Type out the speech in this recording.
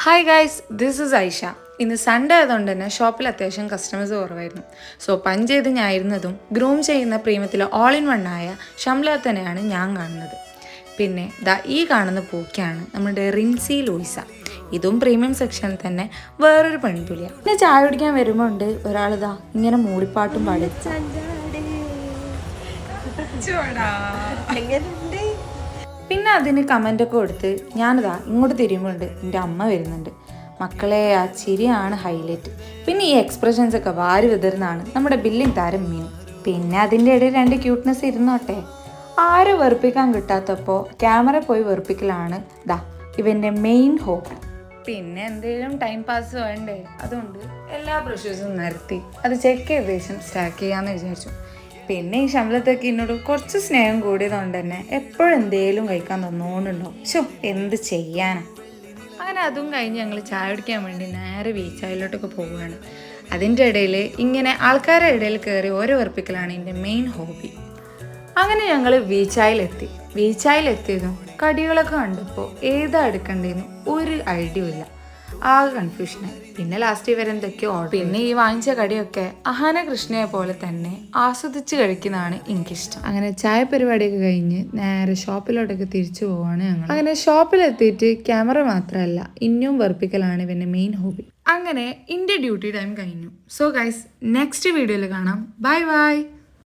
Hi guys, this is Aisha. ഇന്ന് Sunday ആയതുകൊണ്ട് തന്നെ ഷോപ്പിൽ അത്യാവശ്യം കസ്റ്റമേഴ്സ് കുറവായിരുന്നു. സോ പഞ്ച് ചെയ്ത് ഞായിരുന്നതും ഗ്രൂം ചെയ്യുന്ന പ്രീമിയത്തിലെ ഓൾ ഇൻ വൺ ആയ ഷംലാത്തനെയാണ് ഞാൻ കാണുന്നത്. പിന്നെ ഈ കാണുന്ന പൂക്കയാണ് നമ്മുടെ റിൻസി ലൂയിസ. ഇതും പ്രീമിയം സെക്ഷനിൽ തന്നെ വേറൊരു പെൺപുലിയ. പിന്നെ ചായ കുടിക്കാൻ വരുമ്പോൾ ഉണ്ട് ഒരാളിതാ ഇങ്ങനെ മൂളിപ്പാട്ടും പാടി. പിന്നെ അതിന് കമൻ്റൊക്കെ കൊടുത്ത് ഞാനിതാ ഇങ്ങോട്ട് തിരിയുമ്പോണ്ട് എൻ്റെ അമ്മ വരുന്നുണ്ട്. മക്കളെ, ആ ചിരിയാണ് ഹൈലൈറ്റ്. പിന്നെ ഈ എക്സ്പ്രഷൻസ് ഒക്കെ വാരി വിതറുന്നതാണ് നമ്മുടെ ബില്ലിംഗ് താരം മീൻ. പിന്നെ അതിൻ്റെ ഇടയിൽ രണ്ട് ക്യൂട്ട്നെസ് ഇരുന്നോട്ടെ. ആരും വെറുപ്പിക്കാൻ കിട്ടാത്തപ്പോൾ ക്യാമറ പോയി വെറുപ്പിക്കലാണ് ഇവൻ്റെ മെയിൻ ഹോബി. പിന്നെ എന്തെങ്കിലും ടൈം പാസ് വേണ്ടേ, അതുകൊണ്ട് എല്ലാ ബ്രഷസും നിരത്തി അത് ചെക്ക് ചെയ്ത ശേഷം സ്റ്റാക്ക് ചെയ്യാമെന്ന് വിചാരിച്ചു. പിന്നെ ഈ ശമ്പളത്തേക്ക് എന്നോട് കുറച്ച് സ്നേഹം കൂടിയതുകൊണ്ട് തന്നെ എപ്പോഴും എന്തേലും കഴിക്കാൻ തന്നോണ്ടുണ്ടോ. എന്ത് ചെയ്യാനാ. അങ്ങനെ അതും കഴിഞ്ഞ് ഞങ്ങൾ ചായ കുടിക്കാൻ വേണ്ടി നേരെ ബീച്ചായിലോട്ടൊക്കെ പോവുകയാണ്. അതിൻ്റെ ഇടയിൽ ഇങ്ങനെ ആൾക്കാരുടെ ഇടയിൽ കയറി ഓരോ വെറുപ്പിക്കലാണ് എൻ്റെ മെയിൻ ഹോബി. അങ്ങനെ ഞങ്ങൾ ബീച്ചായിലെത്തിയതും കടികളൊക്കെ കണ്ടപ്പോൾ ഏതാ എടുക്കേണ്ടതെന്ന് ഒരു ഐഡിയ ഇല്ല. ആകെ കൺഫ്യൂഷനായി. പിന്നെ ലാസ്റ്റ് ഇവർ എന്തൊക്കെയോ പിന്നെ ഈ വാങ്ങിച്ച കടിയൊക്കെ അഹാന കൃഷ്ണയെ പോലെ തന്നെ ആസ്വദിച്ച് കഴിക്കുന്നതാണ് എനിക്കിഷ്ടം. അങ്ങനെ ചായ പരിപാടിയൊക്കെ കഴിഞ്ഞ് നേരെ ഷോപ്പിലോട്ടൊക്കെ തിരിച്ചു പോവാണ് ഞങ്ങൾ. അങ്ങനെ ഷോപ്പിലെത്തിയിട്ട് ക്യാമറ മാത്രമല്ല ഇനിയും വെറുപ്പിക്കലാണ് ഇവൻ്റെ മെയിൻ ഹോബി. അങ്ങനെ എൻ്റെ ഡ്യൂട്ടി ടൈം കഴിഞ്ഞു. സോ ഗൈസ്, നെക്സ്റ്റ് വീഡിയോയിൽ കാണാം. Bye bye.